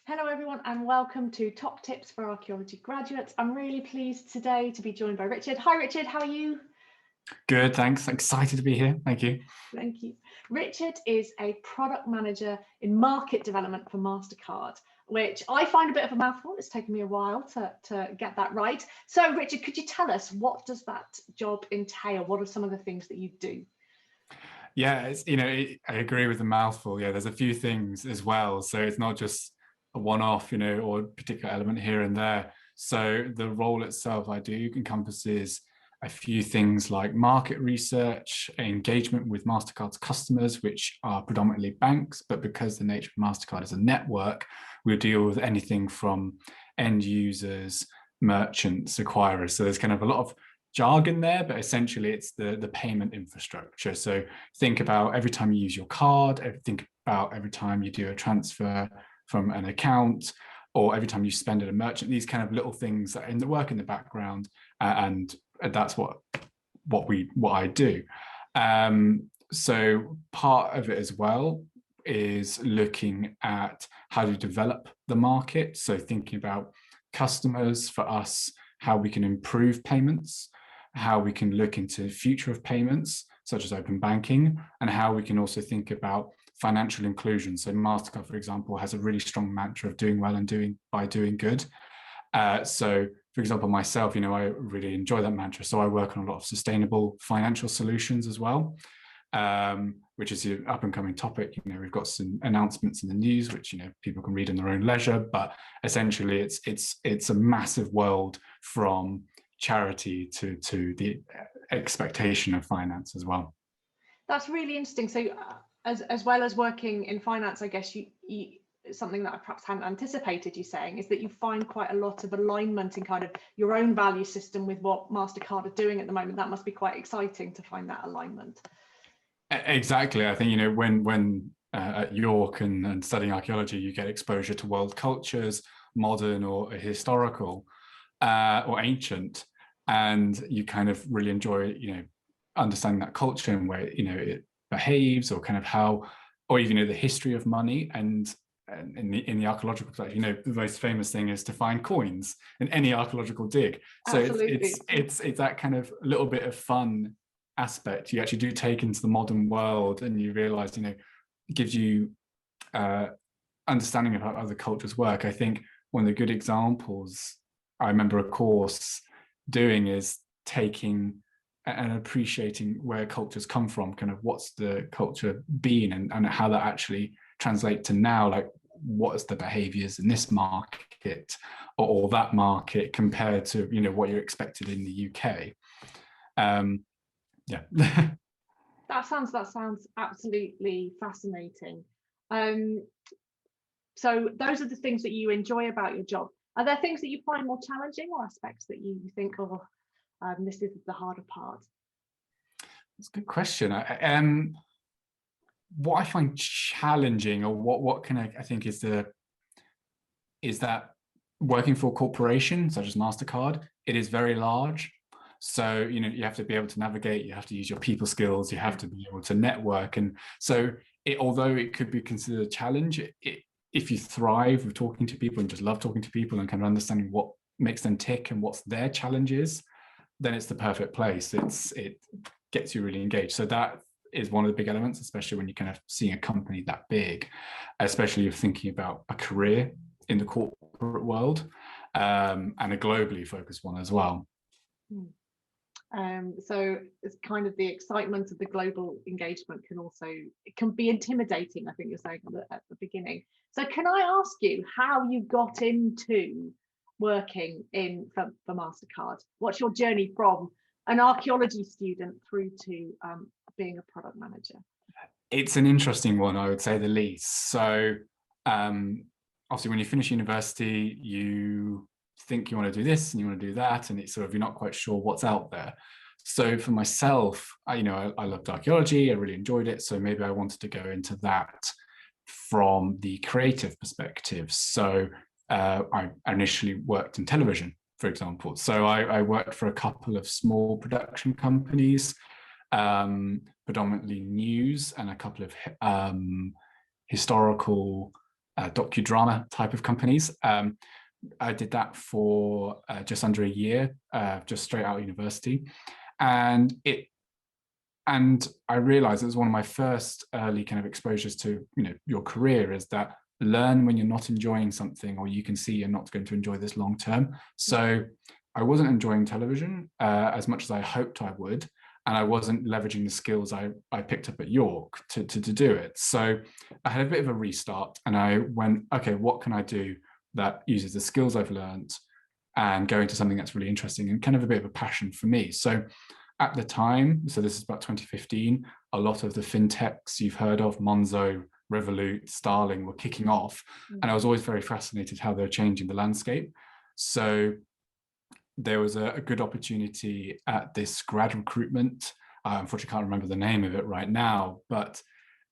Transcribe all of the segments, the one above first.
Hello everyone and welcome to Top Tips for Archaeology Graduates. I'm really pleased today to be joined by Richard. Hi Richard, how are you? Good, thanks. Excited to be here. Thank you. Thank you. Richard is a product manager in market development for MasterCard, which I find a bit of a mouthful. It's taken me a while to get that right. So Richard, could you tell us, what does that job entail? What are some of the things that you do? Yeah, I agree with the mouthful. Yeah, there's a few things as well. So it's not just a one-off, or a particular element here and there. So the role itself I do encompasses a few things like market research, engagement with MasterCard's customers, which are predominantly banks, but because the nature of MasterCard is a network, we'll deal with anything from end users, merchants, acquirers. So there's kind of a lot of jargon there, but essentially it's the payment infrastructure. So think about every time you use your card, think about every time you do a transfer from an account, or every time you spend at a merchant, these kind of little things that work in the background, and that's what I do. So part of it as well is looking at how to develop the market. So thinking about customers for us, how we can improve payments, how we can look into the future of payments, such as open banking, and how we can also think about financial inclusion. So MasterCard, for example, has a really strong mantra of doing well and doing good. So, for example, myself, I really enjoy that mantra. So I work on a lot of sustainable financial solutions as well, which is an up and coming topic. We've got some announcements in the news, which people can read in their own leisure. But essentially, it's a massive world from charity to the expectation of finance as well. That's really interesting. So as well as working in finance, I guess you something that I perhaps hadn't anticipated you saying is that you find quite a lot of alignment in kind of your own value system with what MasterCard are doing at the moment. That must be quite exciting to find that alignment. Exactly. I think when at York and studying archaeology, you get exposure to world cultures, modern or historical, or ancient, and you kind of really enjoy understanding that culture and where it behaves, or kind of how, or even the history of money. And in the archaeological collection, the most famous thing is to find coins in any archaeological dig. So it's that kind of little bit of fun aspect you actually do take into the modern world, and you realize it gives you understanding of how other cultures work. I think one of the good examples I remember a course doing is taking and appreciating where cultures come from, kind of what's the culture been, and how that actually translate to now, like what is the behaviors in this market or that market compared to what you're expected in the UK. Yeah. that sounds absolutely fascinating. So those are the things that you enjoy about your job. Are there things that you find more challenging, or aspects that you think, this is the harder part? That's a good question. What I find challenging, or what can I think is that working for a corporation such as MasterCard, it is very large. So you have to be able to navigate, you have to use your people skills, you have to be able to network. And so although it could be considered a challenge, if you thrive with talking to people and just love talking to people and kind of understanding what makes them tick and what's their challenges, then it's the perfect place. It gets you really engaged. So that is one of the big elements, especially when you're kind of seeing a company that big, especially if thinking about a career in the corporate world, and a globally focused one as well. So it's kind of the excitement of the global engagement can be intimidating, I think you're saying at the beginning. So can I ask you how you got into working for MasterCard? What's your journey from an archaeology student through to being a product manager? It's an interesting one, I would say the least. So obviously when you finish university, you think you want to do this and you want to do that, and it's sort of, you're not quite sure what's out there. So for myself, I loved archaeology, I really enjoyed it. So maybe I wanted to go into that from the creative perspective. So I initially worked in television, for example. So I worked for a couple of small production companies, predominantly news, and a couple of historical docudrama type of companies. I did that for just under a year, just straight out of university. And I realized it was one of my first early kind of exposures to, your career, is that learn when you're not enjoying something, or you can see you're not going to enjoy this long term. So I wasn't enjoying television as much as I hoped I would. And I wasn't leveraging the skills I picked up at York to do it. So I had a bit of a restart, and I went, okay, what can I do that uses the skills I've learned and go into something that's really interesting and kind of a bit of a passion for me. So at the time, so this is about 2015, a lot of the fintechs you've heard of, Monzo, Revolut, Starling, were kicking off. And I was always very fascinated how they were changing the landscape. So there was a good opportunity at this grad recruitment. Unfortunately, I can't remember the name of it right now, but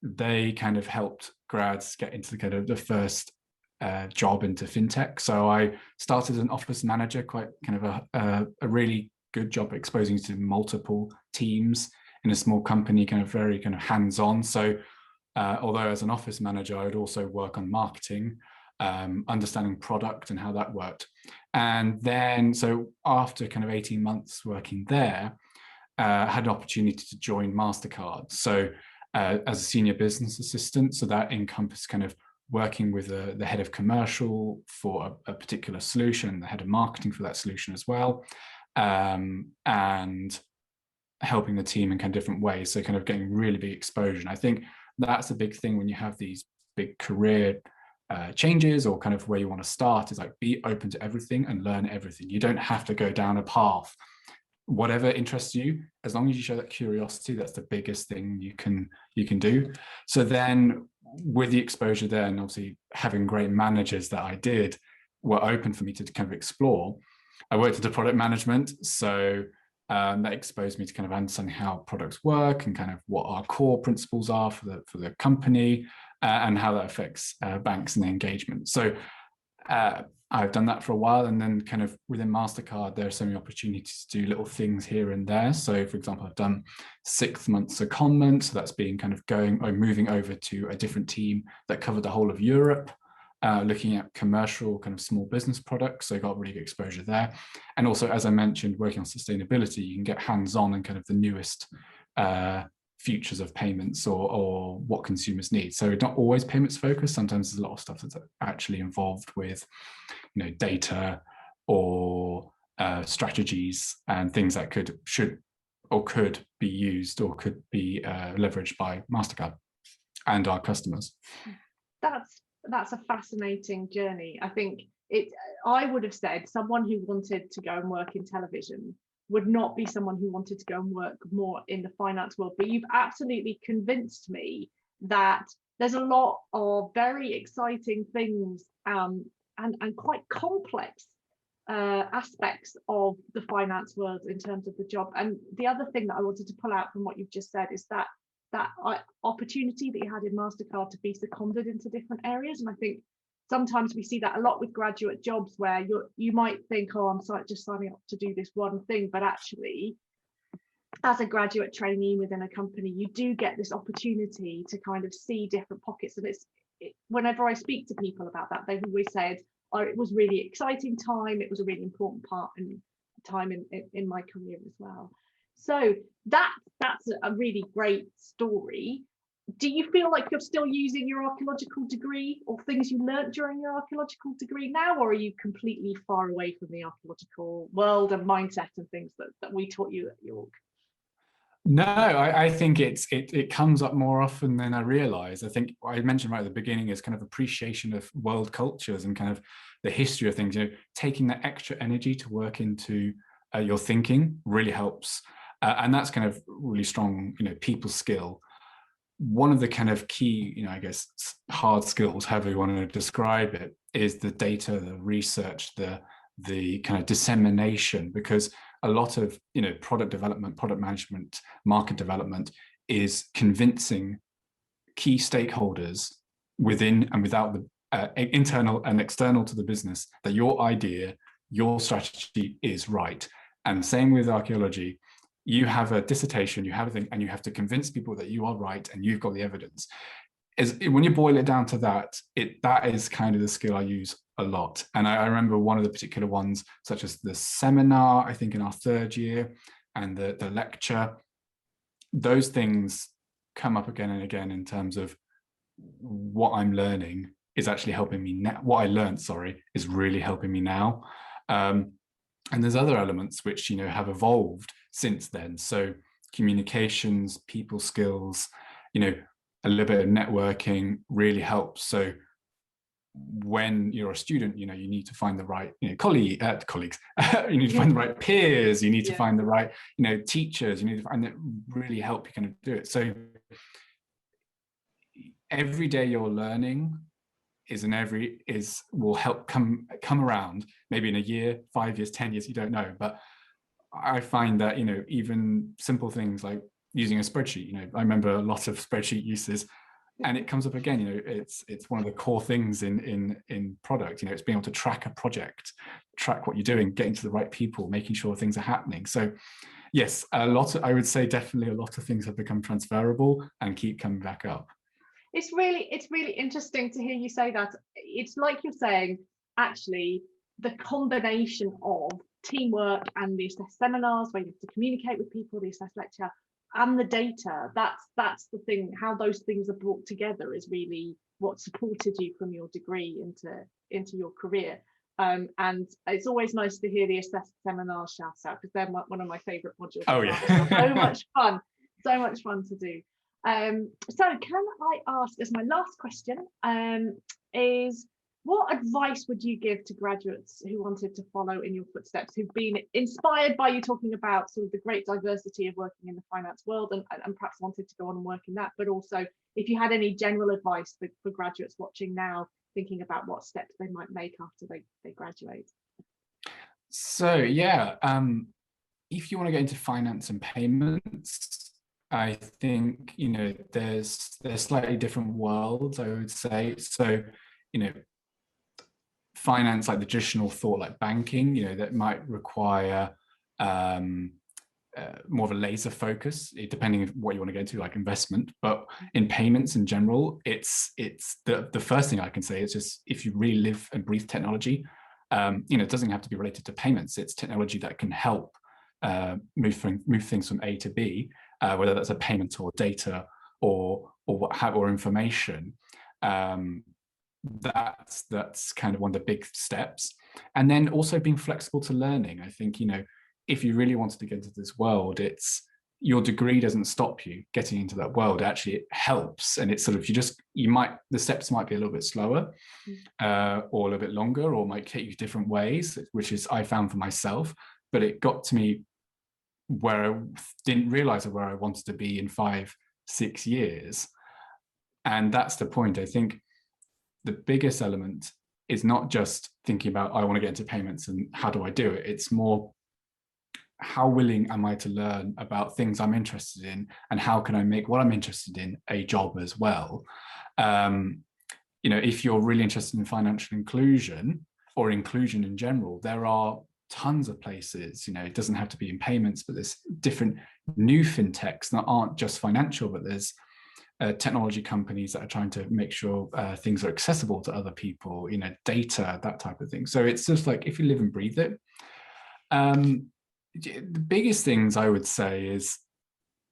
they kind of helped grads get into the kind of the first job into fintech. So I started as an office manager, quite kind of a really good job exposing to multiple teams in a small company, kind of very kind of hands-on. So although as an office manager, I would also work on marketing, understanding product and how that worked. And then, so after kind of 18 months working there, I had an opportunity to join MasterCard. So as a senior business assistant, so that encompassed kind of working with the head of commercial for a particular solution, the head of marketing for that solution as well, and helping the team in kind of different ways. So kind of getting really big exposure. And I think that's a big thing when you have these big career changes, or kind of where you want to start, is like be open to everything and learn everything. You don't have to go down a path. Whatever interests you, as long as you show that curiosity, that's the biggest thing you can do. So then with the exposure there, and obviously having great managers that I did were open for me to kind of explore, I worked into product management. So that exposed me to kind of understanding how products work and kind of what our core principles are for the company, and how that affects banks and the engagement. So I've done that for a while, and then kind of within MasterCard, there are so many opportunities to do little things here and there. So for example, I've done 6 months secondment, so that's been kind of moving over to a different team that covered the whole of Europe, looking at commercial kind of small business products. So I got really good exposure there. And also, as I mentioned, working on sustainability, you can get hands-on and kind of the newest futures of payments, or what consumers need. So not always payments focused. Sometimes there's a lot of stuff that's actually involved with, data or strategies and things that could be used or could be leveraged by MasterCard and our customers. That's a fascinating journey. I think I would have said someone who wanted to go and work in television would not be someone who wanted to go and work more in the finance world. But you've absolutely convinced me that there's a lot of very exciting things and quite complex aspects of the finance world in terms of the job. And the other thing that I wanted to pull out from what you've just said is that opportunity that you had in MasterCard to be seconded into different areas. And I think sometimes we see that a lot with graduate jobs, where you might think, oh, I'm just signing up to do this one thing, but actually as a graduate trainee within a company, you do get this opportunity to kind of see different pockets. And whenever I speak to people about that, they've always said, oh, it was really exciting time, it was a really important part and time in my career as well. So that's a really great story. Do you feel like you're still using your archaeological degree or things you learnt during your archaeological degree now, or are you completely far away from the archaeological world and mindset and things that we taught you at York? No, I think it comes up more often than I realize. I think what I mentioned right at the beginning is kind of appreciation of world cultures and kind of the history of things. Taking that extra energy to work into your thinking really helps. And that's kind of really strong, people skill. One of the kind of key, I guess, hard skills, however you want to describe it, is the data, the research, the kind of dissemination, because a lot of, product development, product management, market development is convincing key stakeholders within and without the internal and external to the business that your idea, your strategy is right. And same with archaeology. You have a dissertation, you have a thing, and you have to convince people that you are right and you've got the evidence. is when you boil it down to that, that is kind of the skill I use a lot. And I remember one of the particular ones, such as the seminar, I think in our third year, and the lecture, those things come up again and again in terms of what I'm learning is actually helping me now. What I learned, sorry, is really helping me now. And there's other elements which, have evolved since then. So communications, people skills, a little bit of networking really helps. So when you're a student, you need to find the right, colleagues, you need to find the right peers, you need to find the right, teachers, you need to find that really help you kind of do it. So every day you're learning will help come around, maybe in a year, 5 years, 10 years, you don't know. But I find that, even simple things like using a spreadsheet, I remember a lot of spreadsheet uses, and it comes up again, it's one of the core things in product, it's being able to track a project, track what you're doing, getting to the right people, making sure things are happening. So yes, I would say definitely a lot of things have become transferable and keep coming back up. It's really interesting to hear you say that. It's like you're saying, actually, the combination of teamwork and the assess seminars where you have to communicate with people, the assess lecture, and the data, that's the thing. How those things are brought together is really what supported you from your degree into your career. And it's always nice to hear the assess seminars shout out, because they're one of my favorite modules. Oh yeah. So much fun to do. So can I ask, as my last question, is what advice would you give to graduates who wanted to follow in your footsteps, who've been inspired by you talking about sort of the great diversity of working in the finance world and perhaps wanted to go on and work in that, but also if you had any general advice for graduates watching now, thinking about what steps they might make after they graduate? So yeah, if you want to get into finance and payments, I think, there's slightly different worlds, I would say. So, finance, like the traditional thought, like banking, that might require more of a laser focus, depending on what you want to go into, like investment. But in payments in general, it's the first thing I can say is just, if you really live and breathe technology, it doesn't have to be related to payments. It's technology that can help move things from A to B, whether that's a payment or data or information. That's kind of one of the big steps. And then also being flexible to learning. I think, if you really wanted to get into this world, it's your degree doesn't stop you getting into that world. Actually, it helps. And it's sort of, the steps might be a little bit slower or a little bit longer, or might take you different ways, which is I found for myself. But it got to me where I didn't realize where I wanted to be in 5-6 years. And that's the point. I think the biggest element is not just thinking about, I want to get into payments and how do I do it? It's more, how willing am I to learn about things I'm interested in, and how can I make what I'm interested in a job as well? If you're really interested in financial inclusion or inclusion in general, there are tons of places. It doesn't have to be in payments, but there's different new fintechs that aren't just financial, but there's technology companies that are trying to make sure things are accessible to other people, data, that type of thing. So it's just like, if you live and breathe it. The biggest things I would say is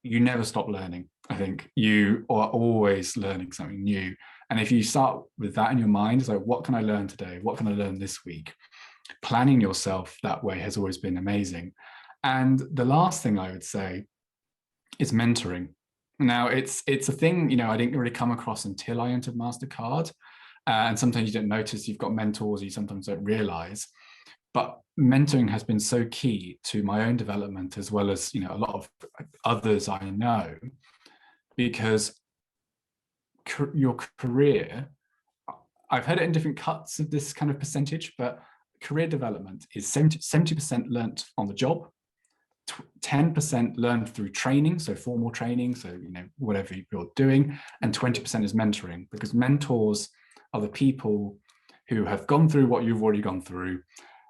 you never stop learning. I think you are always learning something new. And if you start with that in your mind, it's like, what can I learn today? What can I learn this week? Planning yourself that way has always been amazing. And the last thing I would say is mentoring. Now, it's a thing, I didn't really come across until I entered MasterCard. And sometimes you don't notice you've got mentors, you sometimes don't realize. But mentoring has been so key to my own development, as well as, a lot of others I know, because your career, I've heard it in different cuts of this kind of percentage, but career development is 70% learnt on the job, 10% learned through training, so formal training, so whatever you're doing, and 20% is mentoring, because mentors are the people who have gone through what you've already gone through,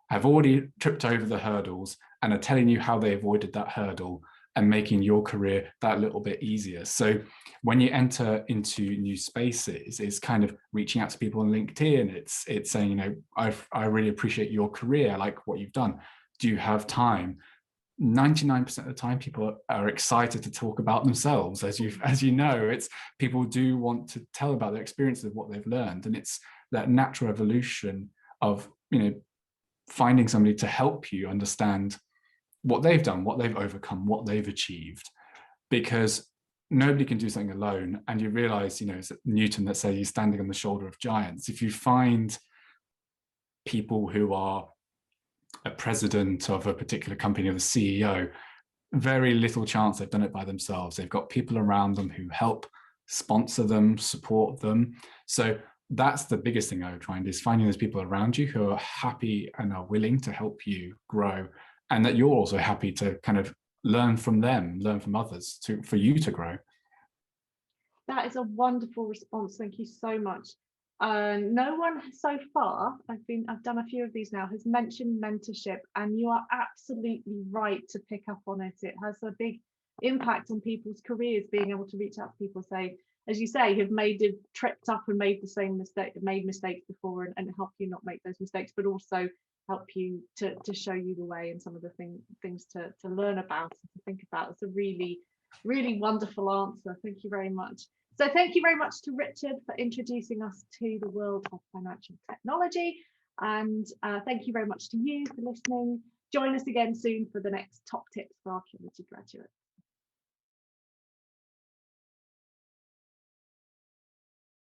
have already tripped over the hurdles, and are telling you how they avoided that hurdle, and making your career that little bit easier. So when you enter into new spaces, it's kind of reaching out to people on LinkedIn. It's saying, you know, I really appreciate your career. I like what you've done. Do you have time? 99% of the time people are excited to talk about themselves. As you know, it's people do want to tell about their experiences of what they've learned, and it's that natural evolution of, you know, finding somebody to help you understand what they've done, what they've overcome, what they've achieved, because nobody can do something alone. And you realize, you know, it's Newton that says he's standing on the shoulder of giants. If you find people who are a president of a particular company or the CEO, very little chance they've done it by themselves. They've got people around them who help sponsor them, support them. So that's the biggest thing I would find, is finding those people around you who are happy and are willing to help you grow, and that you're also happy to kind of learn from them, learn from others for you to grow. That is a wonderful response. Thank you so much. No one so far, I've done a few of these now, has mentioned mentorship, and you are absolutely right to pick up on it. It has a big impact on people's careers, being able to reach out to people, say, as you say, who've tripped up and made the same mistake, made mistakes before, and help you not make those mistakes, but also help you to show you the way and some of the things to learn about and to think about. It's a really, really wonderful answer. Thank you very much. So thank you very much to Richard for introducing us to the world of financial technology. And thank you very much to you for listening. Join us again soon for the next top tips for archaeology graduates.